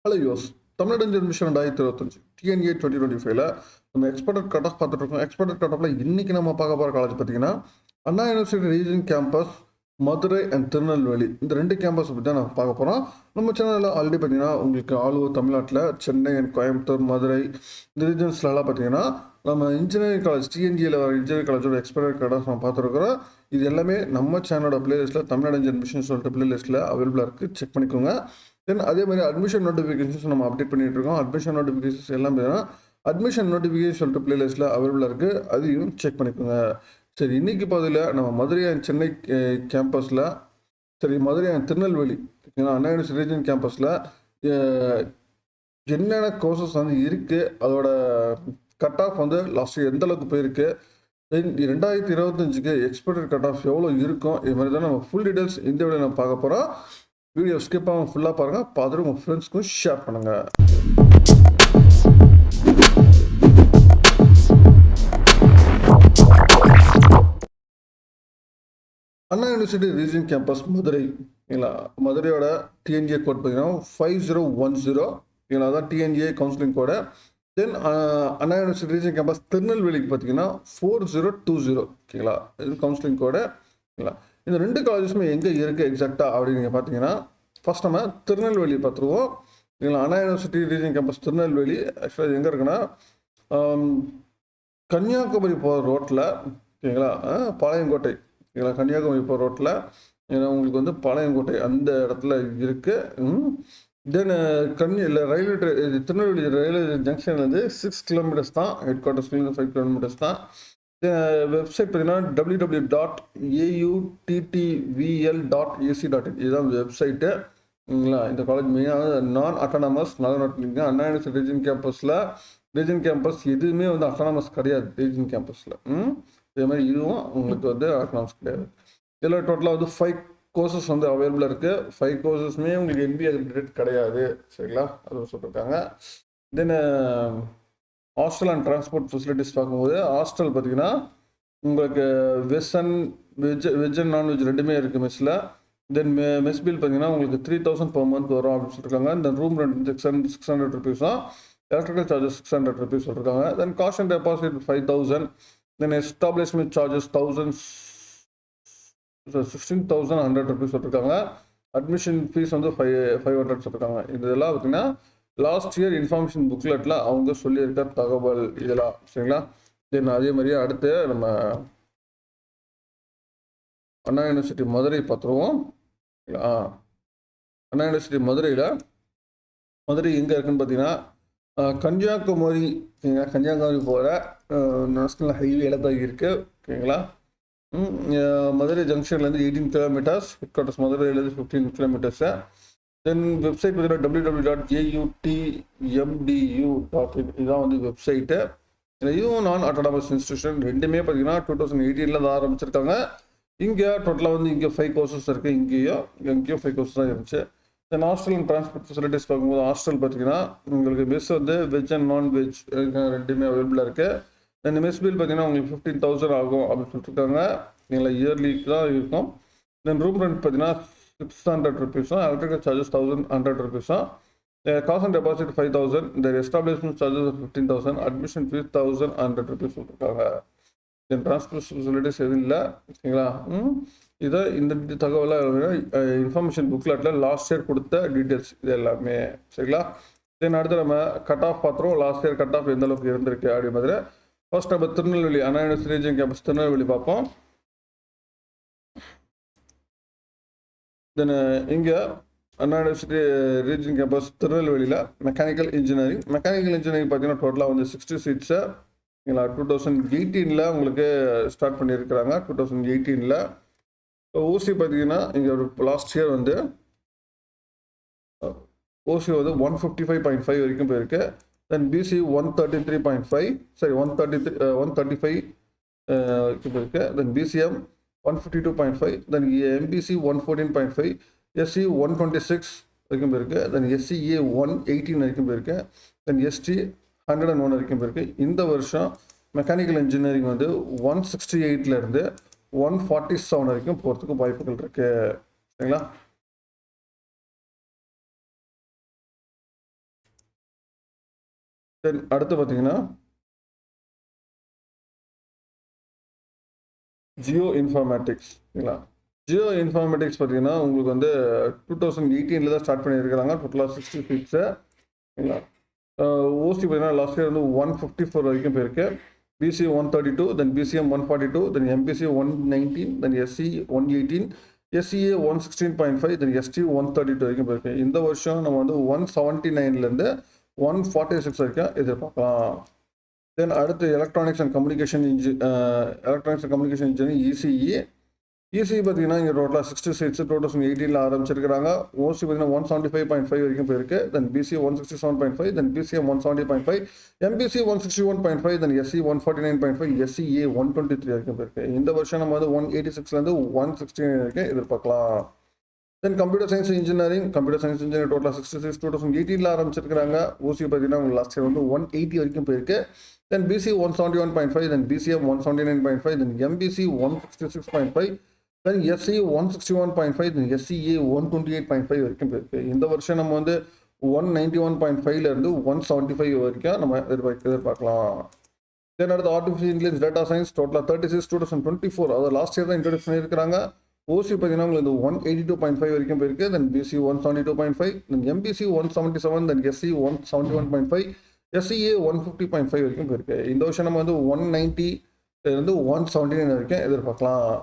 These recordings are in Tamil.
ஹலோ யோஸ் தமிழ்நாடு அட்மிஷன் 2025 டிஎன்ஏ 2025ல நம்ம எக்ஸ்பர்டட் கட் ஆஃப் பார்த்துட்டு இருக்கோம். எக்ஸ்பர்டட் கட் ஆஃப்ல இன்னைக்கு நம்ம பார்க்க போகிற காலேஜ் பார்த்தீங்கன்னா Anna university region campus Madurai and Tirunelveli. இந்த ரெண்டு கேம்பஸ் பற்றி தான் நம்ம பார்க்க போகிறோம். நம்ம சேனலில் ஆல்ரெடி பார்த்தீங்கன்னா உங்களுக்கு ஆல் ஓவர் தமிழ்நாட்டில் சென்னை அண்ட் கோயம்புத்தூர், மதுரை இந்த ரீஜன்ஸ்லாம் பார்த்தீங்கன்னா நம்ம இன்ஜினியரிங் காலேஜ் டிஎன்ஜியில் வர இன்ஜினியரிங் காலேஜோட எக்ஸ்பர்டட் கட் ஆஃப் நம்ம பார்த்துருக்குறோம். இது எல்லாமே நம்ம சேனலோட பிளேலிஸ்ட்டில் தமிழ்நாடு அட்மிஷன் சொல்லிட்டு பிளேலிஸ்ட்டில் அவைலபிளாக இருக்குது. செக் பண்ணிக்கோங்க. தென் அதே மாதிரி அட்மிஷன் நோட்டிஃபிகேஷன்ஸ் நம்ம அப்டேட் பண்ணிட்டு இருக்கோம். அட்மிஷன் நோட்டிஃபிகேஷன்ஸ் எல்லாம் அட்மிஷன் நோட்டிஃபிகேஷன் சொல்லிட்டு பிளேலிஸ்ட்டில் அவைலபிளாக இருக்குது. அதையும் செக் பண்ணிக்கோங்க. சரி, இன்னைக்கு பதில் நம்ம மதுரை அண்ட் சென்னை கேம்பஸில், சரி Madurai and Tirunelveli Anna university region கேம்பஸில் என்னென்ன கோர்சஸ் வந்து இருக்குது, அதோட கட் ஆஃப் வந்து லாஸ்ட் இயர் எந்த அளவுக்கு போயிருக்கு, தென் 2025க்கு எக்ஸ்பெக்டட் கட் ஆஃப் எவ்வளோ இருக்கும், இது மாதிரி தான் நம்ம ஃபுல் டீட்டெயில்ஸ் இந்த வீடியோ நம்ம பார்க்க போகிறோம். வீடியோ ஸ்கிப் ஆகாமல் ஃபுல்லாக பாருங்கள். பார்த்துட்டு உங்கள் ஃப்ரெண்ட்ஸ்க்கும் ஷேர் பண்ணுங்கள். அண்ணா யூனிவர்சிட்டி ரீஜன் கேம்பஸ் மதுரை இல்லைங்களா, மதுரையோட டிஎன்ஜிஏ கோட் பார்த்தீங்கன்னா 5010 இல்லைங்களா, அதான் டிஎன்ஜிஏ கவுன்சிலிங் கோடு. தென் அண்ணா யூனிவர்சிட்டி ரீஜன் கேம்பஸ் திருநெல்வேலிக்கு பார்த்தீங்கன்னா 4020 ஓகேங்களா, இது கவுன்சிலிங் கோடு இல்லைங்களா. இந்த ரெண்டு காலேஜஸுமே எங்கே இருக்குது எக்ஸாக்டாக அப்படின்னு நீங்கள் பார்த்தீங்கன்னா, ஃபஸ்ட் நம்ம திருநெல்வேலி பார்த்துருவோம் இல்லைங்களா. அண்ணா யூனிவர்சிட்டி ரீஜன் கேம்பஸ் திருநெல்வேலி ஆக்சுவலாக எங்கே இருக்குன்னா கன்னியாகுமரி போகிற ரோட்டில் ஓகேங்களா, பாளையங்கோட்டை ஓகேங்களா, கன்னியாகுமரி போகிற ரோட்டில் ஏன்னா உங்களுக்கு வந்து பாளையங்கோட்டை அந்த இடத்துல இருக்குது. தென் ரயில்வே திருநெல்வேலி ரயில்வே ஜங்ஷன்லேருந்து 6 கிலோமீட்டர்ஸ் தான், ஹெட் குவார்ட்டர்ஸ்லேருந்து 5 கிலோமீட்டர்ஸ் தான். வெப்சைட் பார்த்தீங்கன்னா www.auttvel.ac.in இதுதான் வெப்சைட்டு. இந்த காலேஜ் மெயினாக நான் அட்டானமஸ் நலநாட்டிங்க. அண்ணா யூனிவர்சிட்டி ரீஜன் கேம்பஸில் ரீஜன் கேம்பஸ் எதுவுமே வந்து அட்டானமஸ் கிடையாது ரீஜன் கேம்பஸில். இதே மாதிரி இதுவும் உங்களுக்கு வந்து அட்டானமஸ் கிடையாது. இதில் டோட்டலாக வந்து 5 கோர்சஸ் வந்து அவைலபிளாக இருக்குது. 5 கோர்சஸுமே உங்களுக்கு NBA ரிலேட்டட் கிடையாது, சரிங்களா, அது சொல்லியிருக்காங்க. தென் ஹாஸ்டல் அண்ட் டிரான்ஸ்போர்ட் ஃபெசிலிட்டிஸ் பார்க்கும்போது ஹாஸ்டல் பார்த்தீங்கன்னா உங்களுக்கு வெஜ் அண்ட் நான்வெஜ் ரெண்டுமே இருக்குது மெஸ்ஸில். தென் மெஸ் பில் பார்த்தீங்கன்னா உங்களுக்கு 3000 per month வரும் அப்படின்னு சொல்லியிருக்காங்க. Then room rent 600 rupees, electrical charges 600 rupees சொல்லியிருக்காங்க. Then cost and deposit 5000. Then establishment charges 16,100 rupees சொல்லியிருக்காங்க. அட்மிஷன் ஃபீஸ் வந்து 500 சொல்லியிருக்காங்க. இதெல்லாம் பார்த்தீங்கன்னா லாஸ்ட் இயர் இன்ஃபர்மேஷன் புக்லெட்டில் அவங்க சொல்லியிருக்க தகவல் இதெல்லாம், சரிங்களா. தென் அதே மாதிரியே அடுத்து நம்ம அண்ணா யூனிவர்சிட்டி மதுரை பார்த்துருவோம். அண்ணா யூனிவர்சிட்டி மதுரை எங்கே இருக்குன்னு பார்த்தீங்கன்னா கன்னியாகுமரி போகிற நேஷ்னல் ஹைவேல தான் இருக்குது, ஓகேங்களா. மதுரை ஜங்ஷன்லேருந்து 18 கிலோமீட்டர்ஸ், ஹெட் குவார்ட்டர்ஸ் மதுரையிலேருந்து 15 கிலோமீட்டர்ஸு. தென் வெப்சைட் பார்த்தீங்கன்னா www.auttmdu.in இதுதான் வந்து வெப்சைட்டு. இதுவும் நான் அட்டானமஸ் இன்ஸ்டியூஷன். ரெண்டுமே பார்த்தீங்கன்னா 2018 தான் ஆரம்பிச்சிருக்காங்க. இங்கே டோட்டலாக வந்து இங்கே 5 கோர்சஸ் இருக்குது, இங்கேயும் 5 கோர்சஸ் தான் இருந்துச்சு. தென் ஹாஸ்டல் அண்ட் டிரான்ஸ்போர்ட் ஃபெசிலிட்டிஸ் பார்க்கும்போது ஹாஸ்டல் பார்த்தீங்கன்னா உங்களுக்கு மெஸ் வந்து வெஜ் அண்ட் நான்வெஜ் ரெண்டுமே அவைலபிளாக இருக்குது. தென் மெஸ் பில் பார்த்தீங்கன்னா உங்களுக்கு 15,000 ஆகும் அப்படின்னு சொல்லிட்டுருக்காங்க, இல்லைங்களா, இயர்லிக்கு தான் இருக்கும். தென் ரூம் ரெண்ட் பார்த்தீங்கன்னா 600 rupees, electrical charges 1,100 rupees, cost and deposit 5,000, இந்த establishment charges 15,000, admission fees 1,100 rupees சொல்லியிருக்காங்க. தென் டிரான்ஸ்போர்ட் ஃபெசிலிட்டிஸ் எதுவும் இல்லை, சரிங்களா. இதை இந்த தகவலாக இன்ஃபர்மேஷன் புக்லெட்டில் லாஸ்ட் இயர் கொடுத்த டீட்டெயில்ஸ் இது எல்லாமே, சரிங்களா. தென் அடுத்து நம்ம கட் ஆஃப் பார்த்துருவோம். லாஸ்ட் இயர் கட் ஆஃப் எந்த அளவுக்கு இருந்திருக்கு அப்படி மாதிரி. ஃபர்ஸ்ட் நம்ம Tirunelveli Anna university region campus Tirunelveli பார்ப்போம். தென் இங்கே அண்ணா யூனிவர்சிட்டி ரீஜன் கேம்பஸ் திருநெல்வேலியில் மெக்கானிக்கல் இன்ஜினியரிங் பார்த்தீங்கன்னா டோட்டலாக வந்து 60 சீட்ஸு, இல்லைங்களா. 2018 உங்களுக்கு ஸ்டார்ட் பண்ணியிருக்கிறாங்க. 2018 ஓசி பார்த்தீங்கன்னா இங்கே ஒரு லாஸ்ட் இயர் வந்து ஓசி வந்து 155.5 வரைக்கும் போயிருக்கு. தென் பிசி 133.5, சரி 135 வரைக்கும் போயிருக்கு. Then PCM 152.5, then MBC 114.5, SC 126 வரைக்கும் போயிருக்கு. தென் எஸ்சிஏ 118 வரைக்கும் போயிருக்கு. தென் எஸ்டி 101 வரைக்கும் போயிருக்கு. இந்த வருஷம் மெக்கானிக்கல் இன்ஜினியரிங் வந்து 168 147 வரைக்கும் போகிறதுக்கு வாய்ப்புகள் இருக்குது, சரிங்களா. தென் அடுத்து பார்த்தீங்கன்னா ஜியோ இன்ஃபர்மேட்டிக்ஸ் இல்லைங்களா. ஜியோ இன்ஃபர்மேட்டிக்ஸ் பார்த்தீங்கன்னா உங்களுக்கு வந்து 2018 தான் ஸ்டார்ட் பண்ணியிருக்கிறாங்க. டோட்டலாக 60 சீட்ஸு இல்லைங்களா. ஓசி பார்த்தீங்கன்னா லாஸ்ட் இயர் வந்து 154 வரைக்கும் போயிருக்கு. BC 132, then BCM 142, then MBC 119, then SC 118, SCA 116.5, then ST 132 வரைக்கும் போயிருக்கு. இந்த வருஷம் நம்ம வந்து 179லேருந்து 146 வரைக்கும் எதிர்பார்க்கலாம். தென் அடுத்து electronics and communication engineering ECE. ECE பார்த்தீங்கன்னா இங்கே டோட்டலாக 60 சீட்ஸ் 2018 ஆரம்பிச்சிருக்கிறாங்க. ஓசி பார்த்தீங்கன்னா 175.5 வரைக்கும் போயிருக்கு. Then BC 167.5, then BCM 170.5, MBC 161.5, then SC 149.5, SCA 123 வரைக்கும் போயிருக்கு. இந்த வருஷம் நம்ம வந்து 186லேருந்து 169 வரைக்கும் எதிர்பார்க்கலாம். தென் கம்ப்யூட்டர் சயின்ஸ் இன்ஜினியரிங் டோட்டலாக 66 2018 ஆரம்பிச்சிருக்கிறாங்க. ஓசி பார்த்தீங்கன்னா உங்களுக்கு லாஸ்ட் இயர் வந்து 180 வரைக்கும் போயிருக்கு. Then BC 171.5, then BCM 179.5, then MBC 166.5, then SC 161.5, then SCA 128.5 வரைக்கும் போயிருக்கு. இந்த வருஷம் நம்ம வந்து 191.5லேருந்து 175 வரைக்கும் நம்ம எதிர்பார்க்கலாம். தென் அடுத்து ஆர்டிஃபிஷியல் இன்டெலிஜென்ஸ் டேட்டா சயின்ஸ் டோட்டலாக 36 2024, அதாவது லாஸ்ட் இயர் தான் இன்ட்ரோடியூஸ் பண்ணியிருக்கிறாங்க. ஓசி பார்த்தீங்கன்னா உங்களுக்கு 182.5 வரைக்கும் போயிருக்கு. Then BC 172.5, then MBC 177, then SC 171.5, SCA 150.5 வரைக்கும் போயிருக்கு. இந்த வருஷம் நம்ம வந்து 190லேருந்து 179 வரைக்கும் எதிர்பார்க்கலாம்.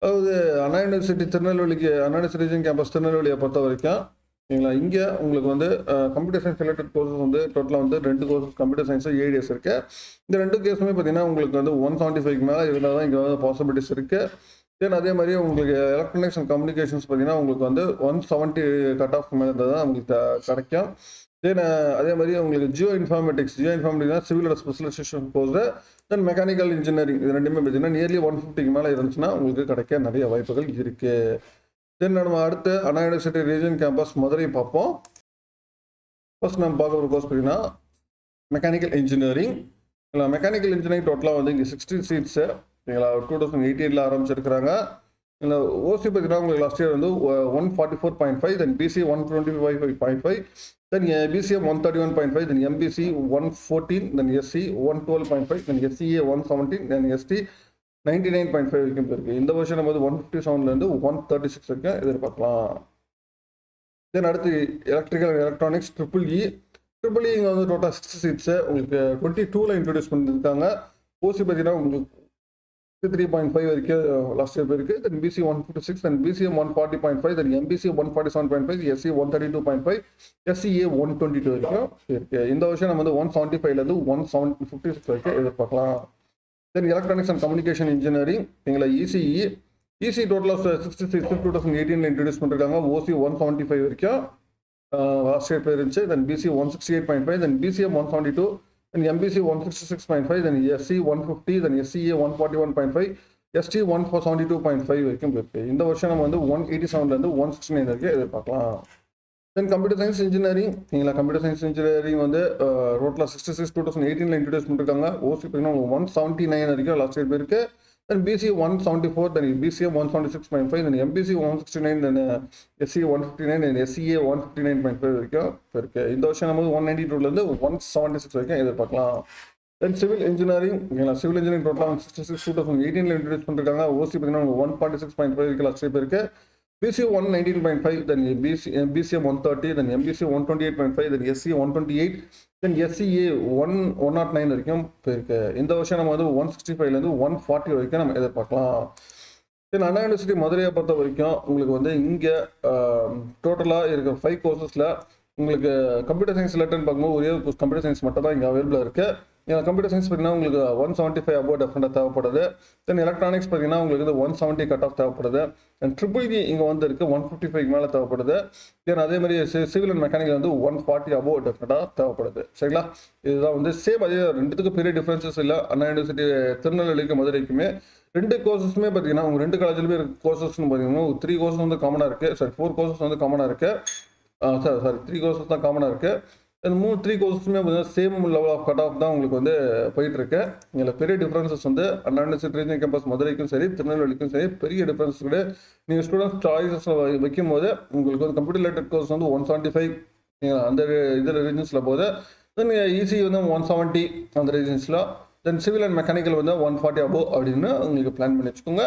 அதாவது அண்ணா யூனிவர்சிட்டி கேம்பஸ் திருநெல்வேலியை பொறுத்த வரைக்கும் சரிங்களா, இங்கே உங்களுக்கு வந்து கம்ப்யூட்டர் சயின்ஸ் ரிலேட்டட் கோர்சஸ் வந்து டோட்டலாக வந்து 2 கோர்சஸ் கம்ப்யூட்டர் சயின்ஸ் ஏடிஎஸ் இருக்குது. இந்த 2 கேஸுமே பார்த்தீங்கன்னா உங்களுக்கு வந்து 175 மேலே இருந்தால் தான் இங்கே வந்து பாசிபிலிட்டிஸ் இருக்குது. தென் அதே மாதிரி உங்களுக்கு எலக்ட்ரானிக்ஸ் அண்ட் கம்யூனிகேஷன்ஸ் பார்த்தீங்கன்னா உங்களுக்கு வந்து 170 கட் ஆஃப் மேலே இருந்தால் தான் உங்களுக்கு கிடைக்கும். தென் அதே மாதிரி உங்களுக்கு ஜியோ இன்ஃபர்மேட்டிக்ஸ் சிவிலோட ஸ்பெஷலைசேஷன் கோர்ஸ், தென் மெக்கானிக்கல் இன்ஜினியரிங் இது ரெண்டுமே பார்த்தீங்கன்னா நியர்லி 150க்கு மேலே இருந்துச்சுன்னா உங்களுக்கு கிடைக்க நிறைய வாய்ப்புகள் இருக்குது. தென் நம்ம அடுத்து அண்ணா யூனிவர்சிட்டி ரீஜன் கேம்பஸ் மதுரை பார்ப்போம். ஃபர்ஸ்ட் நம்ம பார்க்க ஒரு கோர்ஸ் பார்த்தீங்கன்னா மெக்கானிக்கல் இன்ஜினியரிங். டோட்டலாக வந்து இங்கே 60 சீட்ஸு 2018 ஆரம்பிச்சிருக்கிறாங்க. இந்த ஓசி பார்த்தீங்கன்னா உங்களுக்கு லாஸ்ட் இயர் வந்து 144.5, then BC 125.5, then BCM 131.5, then MBC 114, then SC 112.5, then SCA 117, then ST 99.5 வரைக்கும் போயிருக்கு. இந்த வருஷம் நம்ம வந்து 157லேருந்து 136 வரைக்கும் எதிர்பார்க்கலாம். தென் அடுத்து எலக்ட்ரிக்கல் அண்ட் எலக்ட்ரானிக்ஸ் ட்ரிபிள் இங்கே வந்து டோட்டல் 60 சீட்ஸு உங்களுக்கு 22ல் இன்ட்ரடியூஸ் பண்ணியிருக்காங்க. ஓசி பார்த்தீங்கன்னா உங்களுக்கு 3.5 வரைக்கும் லாஸ்ட் இயர் போயிருக்கு. Then BC 156, then BCM 140.5, then MBC 147.5, SC 132.5, SCA 122 வரைக்கும் இருக்கு. இந்த வருஷம் நம்ம வந்து 175லேருந்து 156 வரைக்கும் எதிர்பார்க்கலாம். Then electronics and communication engineering எங்களை இசி டோட்டலாக 66 2018 இன்ட்ரடியூஸ் பண்ணிருக்காங்க. ஓசி 175 வரைக்கும் லாஸ்ட் இயர் போயிருந்துச்சு. Then BC 168.5, then BCM 172, then MBC 166.5, then SC 150, then SCA 141.5, ST 172.5 வரைக்கும் போயிருக்கு. இந்த வருஷம் நம்ம வந்து 187லேருந்து 169 வரைக்கும் எதிர்பார்க்கலாம். தென் கம்ப்யூட்டர் சயின்ஸ் இன்ஜினியரிங் வந்து ரோட்டில் 66 2018 இன்ட்ரடியூஸ் பண்ணிருக்காங்க. ஓசி பார்த்தீங்கன்னா 179 வரைக்கும் லாஸ்ட் இயர் போயிருக்கு. then BC 174, then BCM 176.5, then MBC 169, then SC 159, then SCA 159.5 வரைக்கும் இருக்கு. இந்த வருஷம் நம்ம 192லேருந்து 176 வரைக்கும் எதிர்பார்க்கலாம். தென் சிவில் இன்ஜினியரிங் டோட்டலாக 66 2018 இன்ட்ரடியூஸ் பண்ணிருக்காங்க. ஓசி பார்த்தீங்கன்னா 146.5 வரைக்கும் லாஸ்ட் இயர் இருக்கு. BC 119.5, then BCM 130, then MBC 128.5, then SC 128, then SCA 109 வரைக்கும் போயிருக்கு. இந்த வருஷம் நம்ம வந்து 165லேருந்து 140 வரைக்கும் நம்ம எதிர்பார்க்கலாம். தென் அண்ணா யூனிவர்சிட்டி மதுரையை பொறுத்த வரைக்கும் உங்களுக்கு வந்து இங்கே டோட்டலாக இருக்கிற 5 கோர்சஸில் உங்களுக்கு கம்ப்யூட்டர் சயின்ஸ் ரிலேட்டட்னு பார்க்கும்போது ஒரே கம்ப்யூட்டர் சயின்ஸ் மட்டும் தான் இங்கே அவைலபிளாக இருக்குது. கம்ப்யூட்டர் சயின்ஸ் பார்த்தீங்கன்னா உங்களுக்கு 175 அபோவ் டெஃபினட்டாக தேவைப்படுது. தென் எலக்ட்ரானிக்ஸ் பார்த்தீங்கன்னா உங்களுக்கு வந்து 170 கட் ஆஃப் தேவைப்படுது. தென் ட்ரிபிள் இங்கே வந்து இருக்குது 155 மேலே தேவைப்படுது. தென் அதே மாதிரி சிவில் அண்ட் மெக்கானிக்கல் வந்து 140 அபோவ் டெஃபினட்டாக தேவைப்படுது. சரிங்களா, இதுதான் வந்து சேம். அதே ரெண்டுத்துக்கும் பெரிய டிஃப்ரென்சஸ் இல்லை. அண்ணா யூனிவர்சிட்டி திருநெல்வேலிக்கு மதுரைக்குமே 2 கோர்சஸுமே பார்த்தீங்கன்னா உங்கள் 2 காலேஜ்லுமே கோர்சஸ்ன்னு பார்த்தீங்கன்னா 3 கோர்சஸ் வந்து காமனாக இருக்குது. 4 கோர்சஸ் வந்து காமனாக இருக்குது. 3 கோர்சஸ் தான் காமனாக இருக்குது. இந்த 3 கோர்ஸுமே பார்த்தீங்கன்னா same level of cut off தான் உங்களுக்கு வந்து போயிட்டு இருக்கு. இதில் பெரிய டிஃப்ரென்சஸ் வந்து அண்ணா யூனிவர்சிட்டி ரீஜனல் கேம்பஸ் மதுரைக்கும் சரி திருநெல்வேலிக்கும் சரி பெரிய டிஃப்ரென்ஸ் கிடையாது. நீங்கள் ஸ்டூடெண்ட்ஸ் சாய்ஸஸ் வைக்கும் போது உங்களுக்கு வந்து கம்ப்யூட்டர் ரிலேட்டட் கோர்ஸ் வந்து 175 அந்த இதில் ரீஜன்ஸில் போது தென் ஈஸி வந்து 170 அந்த ரீசன்ஸில். தென் சிவில் அண்ட் மெக்கானிக்கல் வந்து 140 அபோவ் அப்படின்னு உங்களுக்கு பிளான் பண்ணி வச்சுக்கோங்க.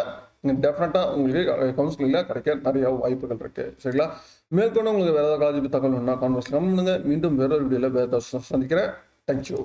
டெஃபினட்டாக உங்களுக்கு கவுன்சிலிங்கில் கிடைக்க நிறைய வாய்ப்புகள் இருக்குது. சரிங்களா? மேற்கொண்டு உங்களுக்கு வேறு ஏதாவது காலேஜ் தகவல் வேணும்னா கான்வர்ஸ் பண்ணுங்க. மீண்டும் வேறொரு வீடியோவில் வேறு சந்திக்கிறேன். தேங்க்யூ.